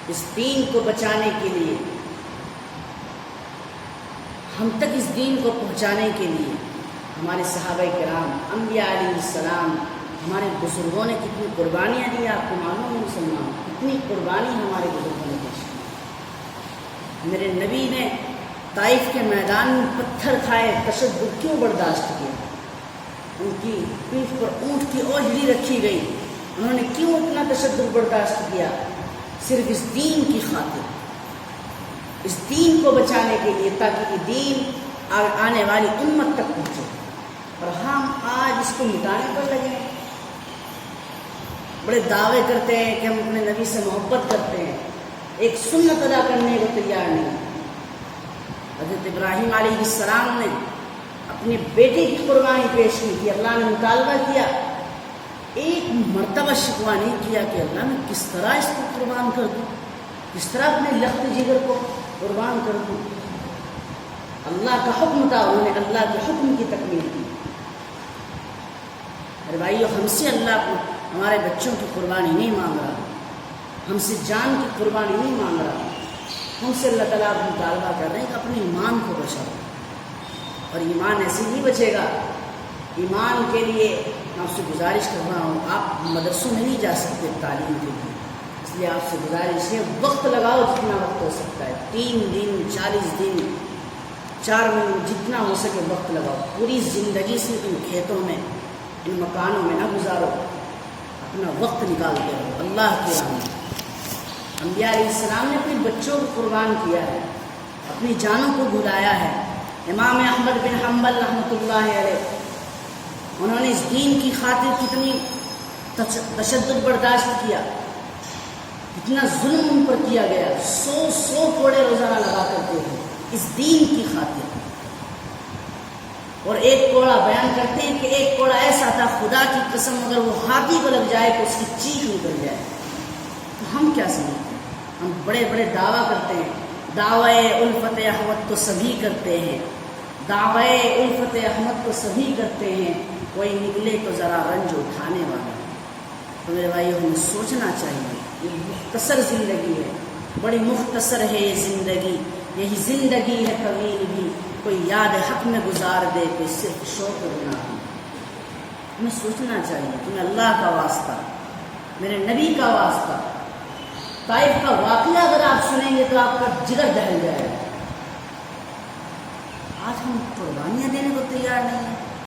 اس دین کو بچانے کے لیے، ہم تک اس دین کو پہنچانے کے لیے ہمارے صحابہ کرام، انبیاء علیہ السلام، ہمارے بزرگوں نے کتنی قربانیاں دی. آپ کو معلوم ہے مسلمان، کتنی قربانی ہمارے بزرگوں نے پیش کی. میرے نبی نے طائف کے میدان میں پتھر کھائے، تشدد کیوں برداشت کیا؟ ان کی پیٹھ پر اونٹ کی اوجڑی رکھی گئی، انہوں نے کیوں اتنا تشدد برداشت کیا؟ صرف اس دین کی خاطر، اس دین کو بچانے کے لیے، تاکہ یہ دین آنے والی امت تک پہنچے. اور ہم آج اس کو مٹانے پر لگے ہیں. بڑے دعوے کرتے ہیں کہ ہم اپنے نبی سے محبت کرتے ہیں، ایک سنت ادا کرنے کو تیار نہیں. حضرت ابراہیم علیہ السلام نے اپنے بیٹے کی قربانی پیش کی تھی. اللہ نے مطالبہ کیا، ایک مرتبہ شکوہ نہیں کیا کہ اللہ میں کس طرح اس کو قربان کر دوں، کس طرح اپنے لخت جگر کو قربان کر دوں. اللہ کا حکم تھا، انہوں نے اللہ کے حکم کی تکمیل کی. ارے بھائیو، ہم سے اللہ کو ہمارے بچوں کی قربانی نہیں مانگ رہا، ہم سے جان کی قربانی نہیں مانگ رہا. ہم سے اللہ تعالیٰ مطالبہ کر رہے ہیں کہ اپنے ایمان کو بچاؤ. اور ایمان ایسے نہیں بچے گا. ایمان کے لیے میں آپ سے گزارش کر رہا ہوں، آپ مدرسوں میں نہیں جا سکتے تعلیم کے لیے، اس لیے آپ سے گزارش ہے وقت لگاؤ جتنا وقت ہو سکتا ہے. 3 دن 40 دن 4 مہینے، جتنا ہو سکے وقت لگاؤ. پوری زندگی سے ان کھیتوں میں، ان مکانوں میں نہ گزارو، اپنا وقت نکال کے رہو اللہ کے راہ میں. انبیاء علیہ السلام نے اپنے بچوں کو قربان کیا ہے، اپنی جانوں کو بھلایا ہے. امام احمد بن حنبل رحمۃ اللہ علیہ، انہوں نے اس دین کی خاطر کتنی تشدد برداشت کیا، کتنا ظلم ان پر کیا گیا. 100 کوڑے روزانہ لگا کرتے تھے اس دین کی خاطر. اور ایک کوڑا بیان کرتے ہیں کہ ایک کوڑا ایسا تھا، خدا کی قسم اگر وہ ہاتھی کو لگ جائے تو اس کی چیخ نکل جائے. تو ہم کیا سمجھتے ہیں؟ ہم بڑے بڑے دعویٰ کرتے ہیں. دعوی الفت احمد تو سبھی کرتے ہیں، دعوی الفت احمد تو سبھی کرتے ہیں، کوئی نکلے تو ذرا رنج اٹھانے والا. تو میرے بھائیو، ہمیں سوچنا چاہیے. یہ مختصر زندگی ہے، بڑی مختصر ہے یہ زندگی. یہی زندگی ہے طویل بھی، کوئی یاد حق میں گزار دے، کوئی صرف شوق بنا دے. ہمیں سوچنا چاہیے. تمہیں اللہ کا واسطہ، میرے نبی کا واسطہ، طائف کا واقعہ اگر آپ سنیں گے تو آپ کا جگر دہل جائے گا. آج ہم قربانیاں دینے کو تیار نہیں ہیں.